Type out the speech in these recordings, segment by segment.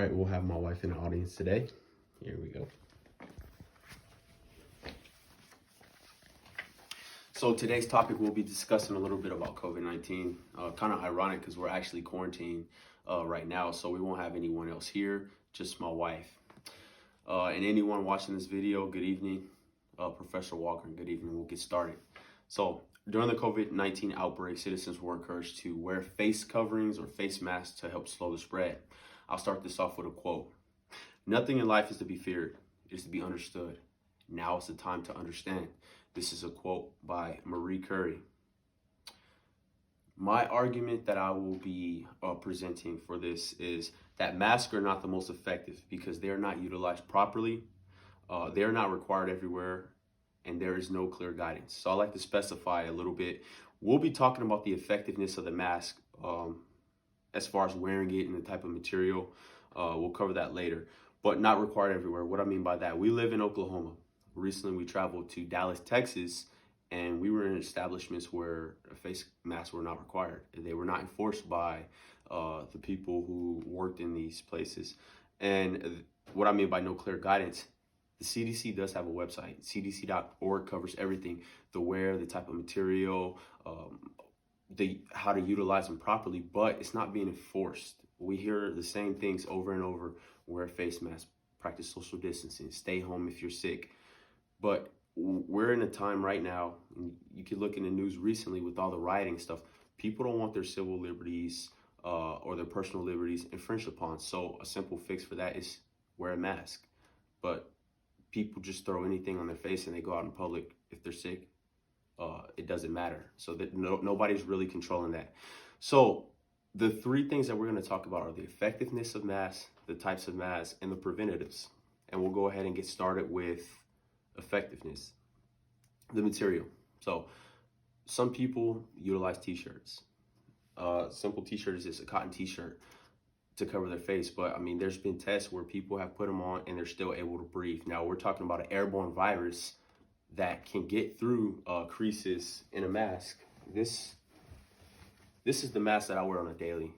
right, we'll have my wife in the audience today. Here we go. So today's topic, we'll be discussing a little bit about COVID-19. Kind of ironic because we're actually quarantined right now, so we won't have anyone else here, just my wife. And anyone watching this video, good evening. Professor Walker, good evening. We'll get started. So during the COVID-19 outbreak, citizens were encouraged to wear face coverings or face masks to help slow the spread. I'll start this off with a quote. "Nothing in life is to be feared, it is to be understood. Now is the time to understand." This is a quote by Marie Curie. My argument that I will be presenting for this is that masks are not the most effective because they are not utilized properly. They are not required everywhere, and there is no clear guidance. So I like to specify a little bit. We'll be talking about the effectiveness of the mask as far as wearing it and the type of material. We'll cover that later, but not required everywhere. What I mean by that, we live in Oklahoma. Recently, we traveled to Dallas, Texas, and we were in establishments where face masks were not required. They were not enforced by the people who worked in these places. And what I mean by no clear guidance, the CDC does have a website. CDC.org covers everything: the wear, the type of material, how to utilize them properly, but it's not being enforced. We hear the same things over and over: wear a face mask, practice social distancing, stay home if you're sick. But we're in a time right now, and you could look in the news recently with all the rioting stuff. People don't want their civil liberties or their personal liberties infringed upon. So a simple fix for that is wear a mask. But people just throw anything on their face and they go out in public. If they're sick, it doesn't matter. So that nobody's really controlling that. So the three things that we're going to talk about are the effectiveness of masks, the types of masks, and the preventatives. And we'll go ahead and get started with effectiveness. The material. So some people utilize t-shirts. Simple t-shirt is just a cotton t-shirt to cover their face, but I mean, there's been tests where people have put them on and they're still able to breathe. Now we're talking about an airborne virus that can get through creases in a mask. This is the mask that I wear on a daily.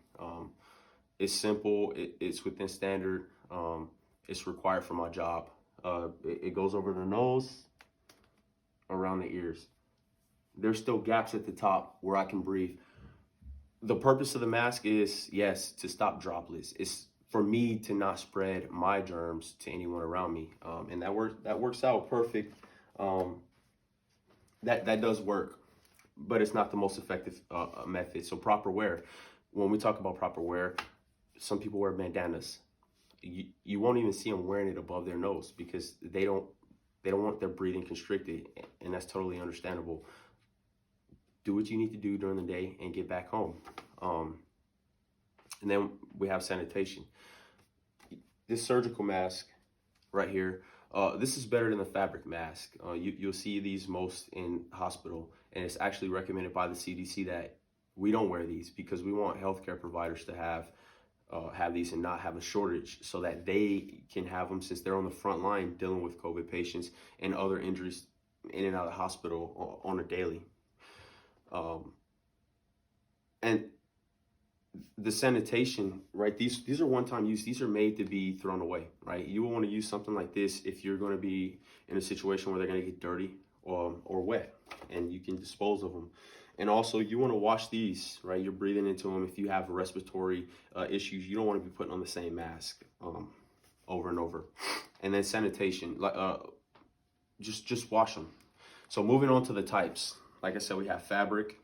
It's simple, it's within standard, it's required for my job. It goes over the nose, around the ears. There's still gaps at the top where I can breathe. The purpose of the mask is, yes, to stop droplets. It's for me to not spread my germs to anyone around me. And that works out perfect. That does work, but it's not the most effective method. So proper wear. When we talk about proper wear, some people wear bandanas. You won't even see them wearing it above their nose because they don't want their breathing constricted, and that's totally understandable. Do what you need to do during the day and get back home. And then we have sanitation. This surgical mask right here, this is better than the fabric mask. You'll see these most in hospital, and it's actually recommended by the CDC that we don't wear these because we want healthcare providers to have these and not have a shortage so that they can have them, since they're on the front line dealing with COVID patients and other injuries in and out of the hospital on a daily. And the sanitation, right? These are one-time use. These are made to be thrown away, right? You will want to use something like this if you're going to be in a situation where they're going to get dirty or wet, and you can dispose of them. And also, you want to wash these, right? You're breathing into them. If you have respiratory issues, you don't want to be putting on the same mask over and over. And then sanitation, just wash them. So moving on to the types. Like I said, we have fabric,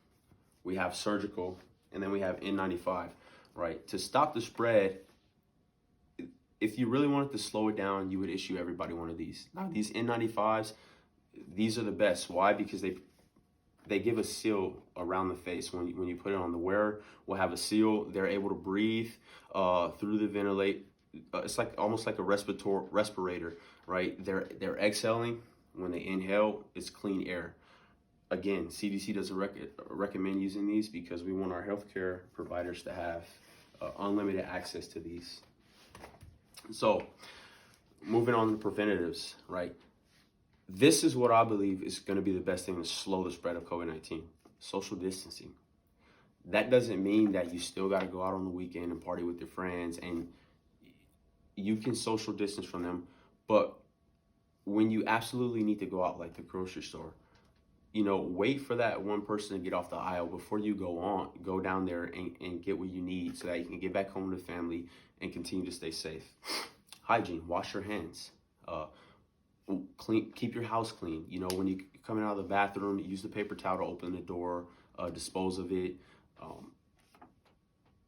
we have surgical, and then we have N95, right? To stop the spread, if you really wanted to slow it down, you would issue everybody one of these. Now, these N95s, these are the best. Why? Because they give a seal around the face. When you put it on, the wearer will have a seal. They're able to breathe through the ventilate. It's like almost like a respirator, right? They're exhaling. When they inhale, it's clean air. Again, CDC doesn't recommend using these because we want our healthcare providers to have unlimited access to these. So moving on to preventatives, right? This is what I believe is going to be the best thing to slow the spread of COVID-19. Social distancing. That doesn't mean that you still got to go out on the weekend and party with your friends and you can social distance from them, but when you absolutely need to go out, like the grocery store, wait for that one person to get off the aisle before you go down there and get what you need so that you can get back home to the family and continue to stay safe. Hygiene, wash your hands. Keep your house clean. When you're coming out of the bathroom, use the paper towel to open the door, dispose of it.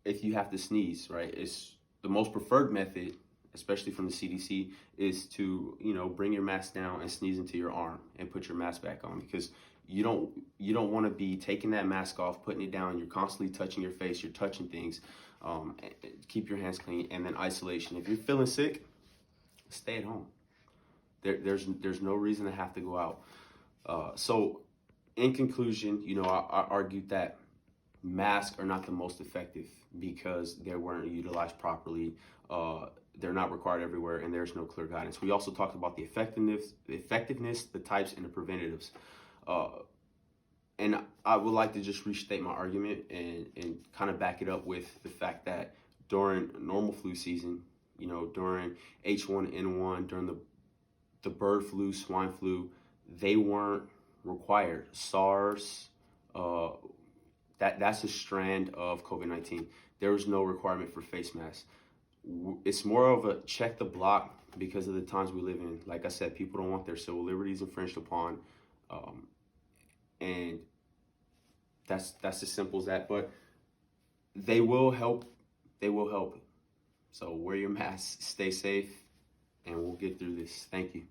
If you have to sneeze, right, it's the most preferred method, especially from the CDC, is to, bring your mask down and sneeze into your arm and put your mask back on, because you don't want to be taking that mask off, putting it down. You're constantly touching your face, you're touching things. Keep your hands clean. And then isolation. If you're feeling sick, stay at home. There's no reason to have to go out. So in conclusion, I argued that masks are not the most effective because they weren't utilized properly. They're not required everywhere, and there's no clear guidance. We also talked about the effectiveness, the types, and the preventatives. And I would like to just restate my argument and kind of back it up with the fact that during normal flu season, during H1N1, during the bird flu, swine flu, they weren't required. SARS, that's a strand of COVID-19. There was no requirement for face masks. It's more of a check the block because of the times we live in. Like I said, people don't want their civil liberties infringed upon, and that's as simple as that. But they will help. They will help. So wear your mask, stay safe, and we'll get through this. Thank you.